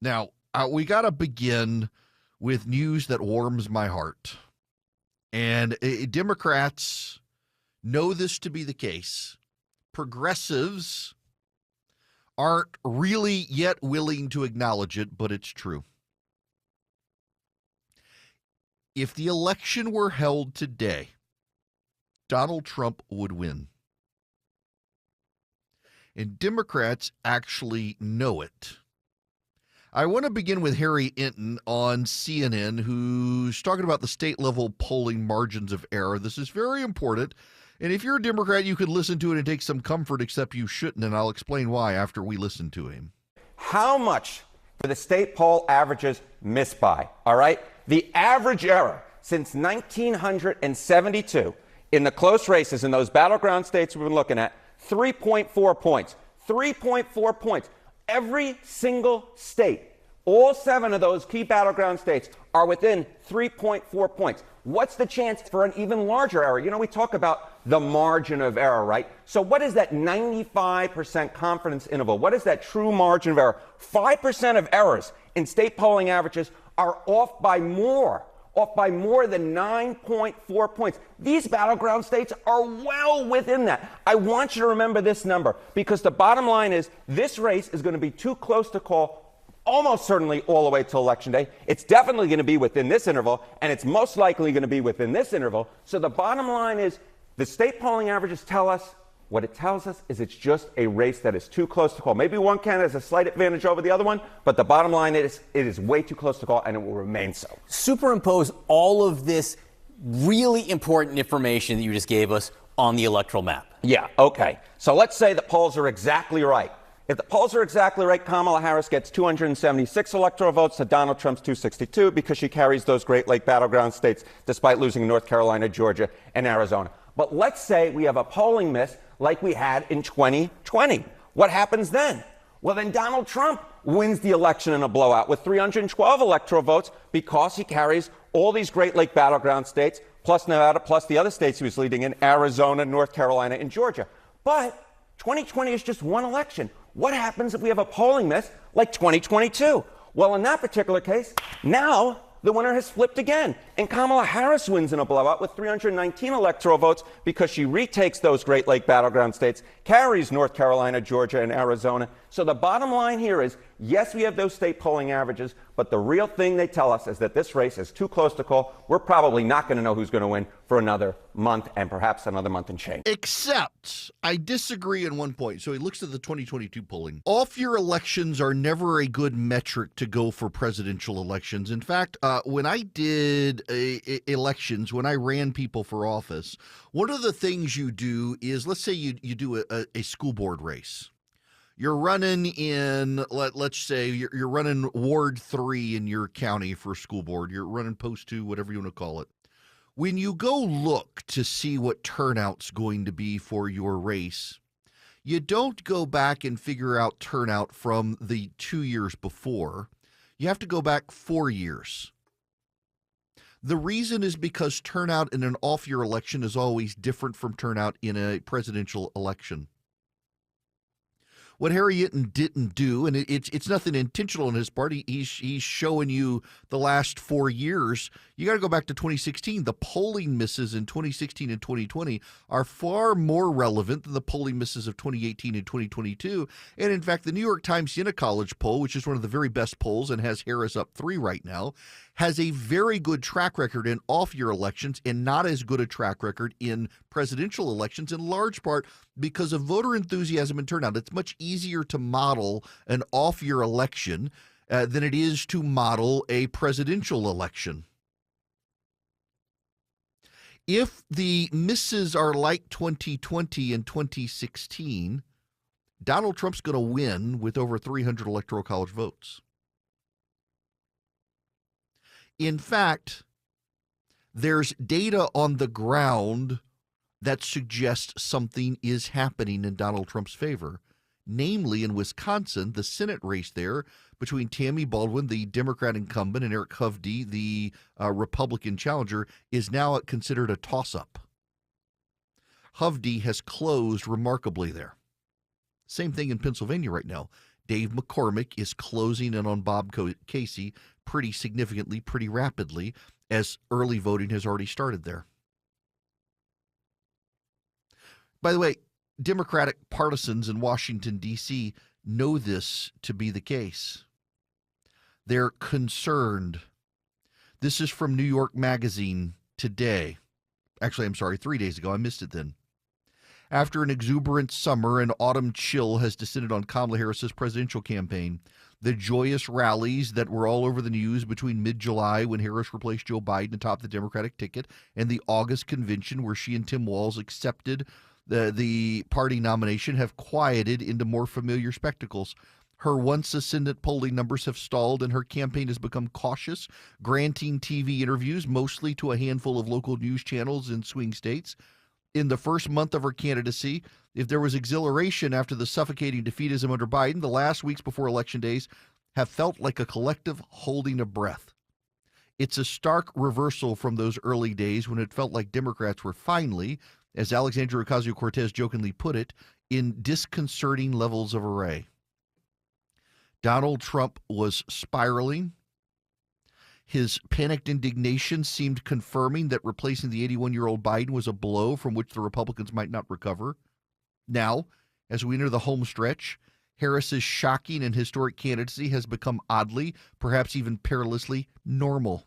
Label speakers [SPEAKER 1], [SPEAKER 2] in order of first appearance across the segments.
[SPEAKER 1] Now, we got to begin with news that warms my heart. And Democrats know this to be the case. Progressives aren't really yet willing to acknowledge it, but it's true. If the election were held today, Donald Trump would win. And Democrats actually know it. I want to begin with Harry Enton on CNN, who's talking about the state-level polling margins of error. This is very important. And if you're a Democrat, you could listen to it and take some comfort, except you shouldn't, and I'll explain why after we listen to him.
[SPEAKER 2] How much do the state poll averages miss by, all right? The average error since 1972 in the close races in those battleground states we've been looking at, 3.4 points. 3.4 points. Every single state, all 7 of those key battleground states are within 3.4 points. What's the chance for an even larger error? You know, we talk about the margin of error, right? So what is that 95% confidence interval? What is that true margin of error? 5% of errors in state polling averages are off by more than 9.4 points. These battleground states are well within that. I want you to remember this number, because the bottom line is this race is going to be too close to call almost certainly all the way to Election Day. It's definitely going to be within this interval, and it's most likely going to be within this interval. So the bottom line is the state polling averages tell us what it tells us is it's just a race that is too close to call. Maybe one candidate has a slight advantage over the other one, but the bottom line is it is way too close to call, and it will remain so.
[SPEAKER 3] Superimpose all of this really important information that you just gave us on the electoral map.
[SPEAKER 2] Yeah, okay. So let's say the polls are exactly right. If the polls are exactly right, Kamala Harris gets 276 electoral votes to Donald Trump's 262 because she carries those Great Lake battleground states despite losing North Carolina, Georgia, and Arizona. But let's say we have a polling miss like we had in 2020. What happens then? Well, then Donald Trump wins the election in a blowout with 312 electoral votes because he carries all these Great Lake battleground states, plus Nevada, plus the other states he was leading in, Arizona, North Carolina, and Georgia. But 2020 is just one election. What happens if we have a polling miss like 2022? Well, in that particular case, now the winner has flipped again. And Kamala Harris wins in a blowout with 319 electoral votes because she retakes those Great Lake battleground states, carries North Carolina, Georgia, and Arizona. So the bottom line here is, yes, we have those state polling averages, but the real thing they tell us is that this race is too close to call. We're probably not going to know who's going to win for another month and perhaps another month and change.
[SPEAKER 1] Except I disagree on one point. So he looks at the 2022 polling. Off-year elections are never a good metric to go for presidential elections. In fact, when I did elections, when I ran people for office, one of the things you do is, let's say you do a school board race. You're running in, let's say you're running Ward 3 in your county for school board. You're running Post 2, whatever you want to call it. When you go look to see what turnout's going to be for your race, you don't go back and figure out turnout from the 2 years before. You have to go back 4 years. The reason is because turnout in an off-year election is always different from turnout in a presidential election. What Harry Enton didn't do, and it's nothing intentional on his part, he's showing you the last 4 years. You got to go back to 2016. The polling misses in 2016 and 2020 are far more relevant than the polling misses of 2018 and 2022. And in fact, the New York Times Siena College poll, which is one of the very best polls and has Harris up 3 right now, has a very good track record in off-year elections and not as good a track record in presidential elections, in large part because of voter enthusiasm and turnout. It's much easier to model an off-year election than it is to model a presidential election. If the misses are like 2020 and 2016, Donald Trump's going to win with over 300 electoral college votes. In fact, there's data on the ground that suggests something is happening in Donald Trump's favor. Namely, in Wisconsin, the Senate race there between Tammy Baldwin, the Democrat incumbent, and Erick Hovde, the Republican challenger, is now considered a toss-up. Hovde has closed remarkably there. Same thing in Pennsylvania right now. Dave McCormick is closing in on Bob Casey pretty significantly, pretty rapidly, as early voting has already started there. By the way, Democratic partisans in Washington, D.C. know this to be the case. They're concerned. This is from New York Magazine today. Actually, I'm sorry, 3 days ago. I missed it then. After an exuberant summer, an autumn chill has descended on Kamala Harris's presidential campaign. The joyous rallies that were all over the news between mid-July, when Harris replaced Joe Biden atop the Democratic ticket, and the August convention where she and Tim Walz accepted the party nomination, have quieted into more familiar spectacles. Her once ascendant polling numbers have stalled, and her campaign has become cautious, granting TV interviews mostly to a handful of local news channels in swing states. In the first month of her candidacy, if there was exhilaration after the suffocating defeatism under Biden, the last weeks before election days have felt like a collective holding of breath. It's a stark reversal from those early days when it felt like Democrats were finally, as Alexandria Ocasio-Cortez jokingly put it, in disconcerting levels of array. Donald Trump was spiraling. His panicked indignation seemed confirming that replacing the 81-year-old Biden was a blow from which the Republicans might not recover. Now, as we enter the home stretch, Harris's shocking and historic candidacy has become oddly, perhaps even perilously, normal.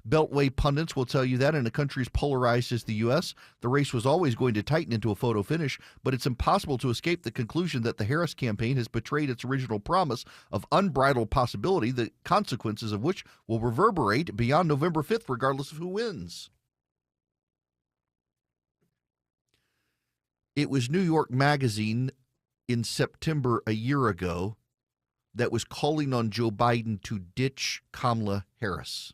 [SPEAKER 1] Beltway pundits will tell you that in a country as polarized as the U.S., the race was always going to tighten into a photo finish, but it's impossible to escape the conclusion that the Harris campaign has betrayed its original promise of unbridled possibility, the consequences of which will reverberate beyond November 5th, regardless of who wins. It was New York Magazine in September a year ago that was calling on Joe Biden to ditch Kamala Harris.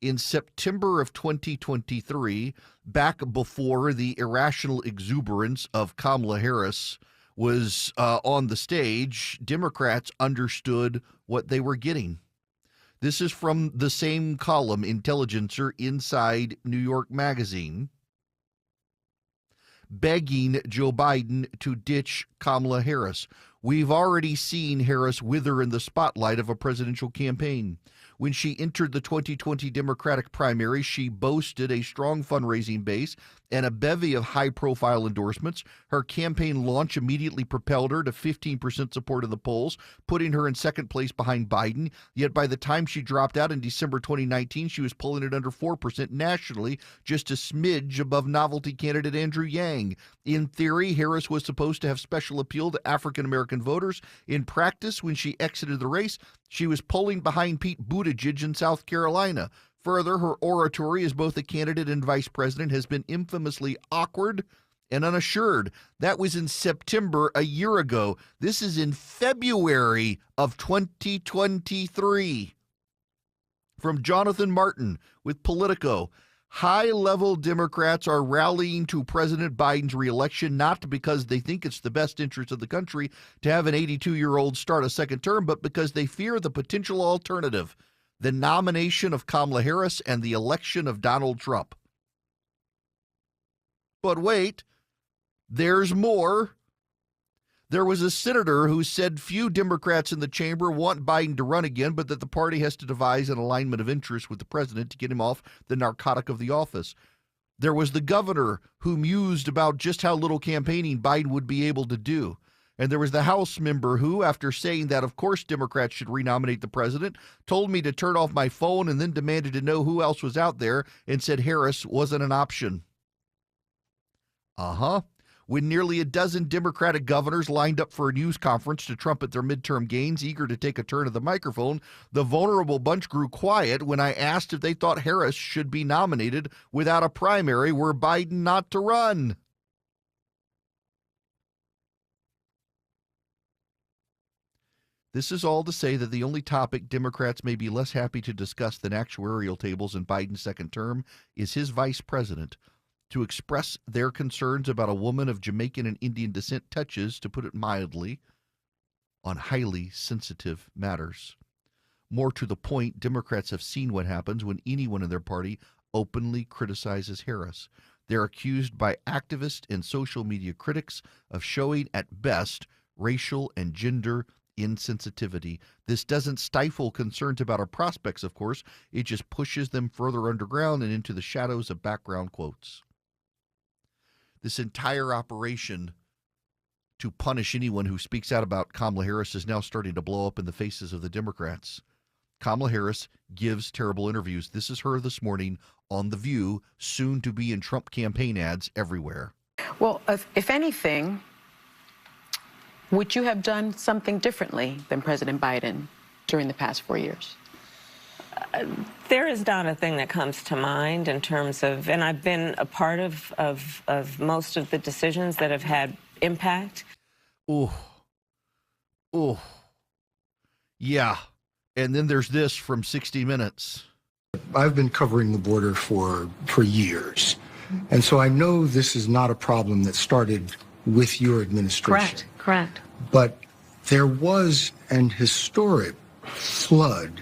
[SPEAKER 1] In September of 2023, back before the irrational exuberance of Kamala Harris was on the stage, Democrats understood what they were getting. This is from the same column, Intelligencer, inside New York Magazine, begging Joe Biden to ditch Kamala Harris. We've already seen Harris wither in the spotlight of a presidential campaign. When she entered the 2020 Democratic primary, she boasted a strong fundraising base and a bevy of high-profile endorsements. Her campaign launch immediately propelled her to 15% support in the polls, putting her in second place behind Biden. Yet by the time she dropped out in December 2019, she was polling at under 4% nationally, just a smidge above novelty candidate Andrew Yang. In theory, Harris was supposed to have special appeal to African-American voters. In practice, when she exited the race, she was polling behind Pete Buttigieg in South Carolina. Further, her oratory as both a candidate and vice president has been infamously awkward and unassured. That was in September a year ago. This is in February of 2023. From Jonathan Martin with Politico. High-level Democrats are rallying to President Biden's reelection, not because they think it's the best interest of the country to have an 82-year-old start a second term, but because they fear the potential alternative, the nomination of Kamala Harris and the election of Donald Trump. But wait, there's more. There was a senator who said few Democrats in the chamber want Biden to run again, but that the party has to devise an alignment of interest with the president to get him off the narcotic of the office. There was the governor who mused about just how little campaigning Biden would be able to do. And there was the House member who, after saying that, of course, Democrats should renominate the president, told me to turn off my phone and then demanded to know who else was out there and said Harris wasn't an option. When nearly a dozen Democratic governors lined up for a news conference to trumpet their midterm gains, eager to take a turn at the microphone, the vulnerable bunch grew quiet when I asked if they thought Harris should be nominated without a primary were Biden not to run. This is all to say that the only topic Democrats may be less happy to discuss than actuarial tables in Biden's second term is his vice president. To express their concerns about a woman of Jamaican and Indian descent touches, to put it mildly, on highly sensitive matters. More to the point, Democrats have seen what happens when anyone in their party openly criticizes Harris. They're accused by activists and social media critics of showing, at best, racial and gender insensitivity. This doesn't stifle concerns about our prospects, of course. It just pushes them further underground and into the shadows of background quotes. This entire operation to punish anyone who speaks out about Kamala Harris is now starting to blow up in the faces of the Democrats. Kamala Harris gives terrible interviews. This is her this morning on The View, soon to be in Trump campaign ads everywhere.
[SPEAKER 4] Well, if anything, would you have done something differently than President Biden during the past 4 years?
[SPEAKER 5] There is not a thing that comes to mind in terms of, and I've been a part of most of the decisions that have had impact.
[SPEAKER 1] Oh, yeah. And then there's this from 60 Minutes.
[SPEAKER 6] I've been covering the border for years. And so I know this is not a problem that started with your administration.
[SPEAKER 5] Correct.
[SPEAKER 6] But there was an historic flood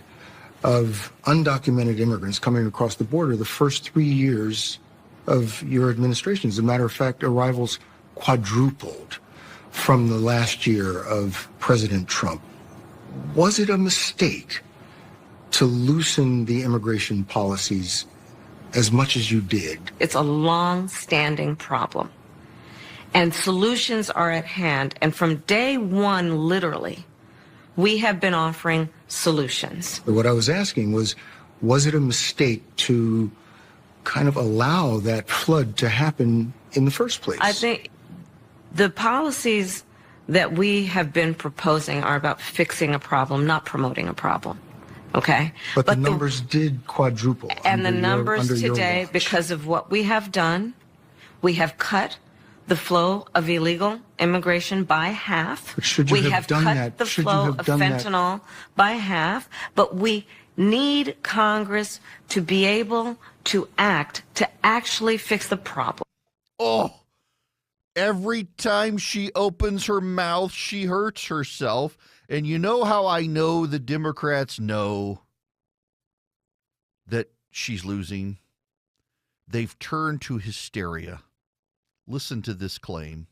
[SPEAKER 6] of undocumented immigrants coming across the border the first 3 years of your administration. As a matter of fact, arrivals quadrupled from the last year of President Trump. Was it a mistake to loosen the immigration policies as much as you did?
[SPEAKER 5] It's a long-standing problem. And solutions are at hand. And from day one, literally, we have been offering solutions.
[SPEAKER 6] What I was asking was it a mistake to kind of allow that flood to happen in the first place?
[SPEAKER 5] I think the policies that we have been proposing are about fixing a problem, not promoting a problem. Okay?
[SPEAKER 6] But the numbers did quadruple.
[SPEAKER 5] And the numbers
[SPEAKER 6] under your
[SPEAKER 5] today,
[SPEAKER 6] watch.
[SPEAKER 5] because of what we have done, we have cut the flow of illegal immigration by half.
[SPEAKER 6] But should you
[SPEAKER 5] we
[SPEAKER 6] have
[SPEAKER 5] have
[SPEAKER 6] done
[SPEAKER 5] cut
[SPEAKER 6] that?
[SPEAKER 5] the
[SPEAKER 6] Should you
[SPEAKER 5] flow
[SPEAKER 6] have
[SPEAKER 5] of
[SPEAKER 6] done that?
[SPEAKER 5] fentanyl by half, but we need Congress to be able to act to actually fix the problem.
[SPEAKER 1] Oh, every time she opens her mouth, she hurts herself. And you know how I know the Democrats know that she's losing? They've turned to hysteria. Listen to this claim.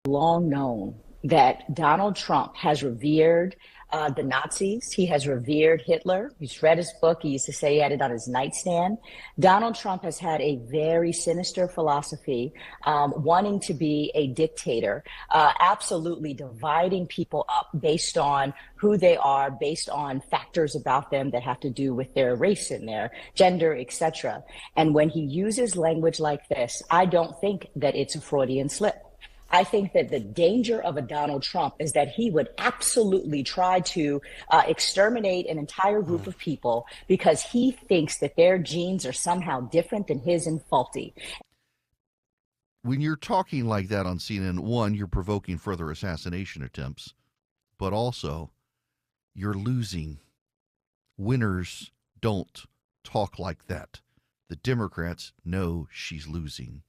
[SPEAKER 7] Long known that Donald Trump has revered the Nazis. He has revered Hitler. He's read his book. He used to say he had it on his nightstand. Donald Trump has had a very sinister philosophy, wanting to be a dictator, absolutely dividing people up based on who they are, based on factors about them that have to do with their race and their gender, etc. And when he uses language like this, I don't think that it's a Freudian slip. I think that the danger of a Donald Trump is that he would absolutely try to exterminate an entire group of people because he thinks that their genes are somehow different than his and faulty.
[SPEAKER 1] When you're talking like that on CNN, one, you're provoking further assassination attempts, but also you're losing. Winners don't talk like that. The Democrats know she's losing.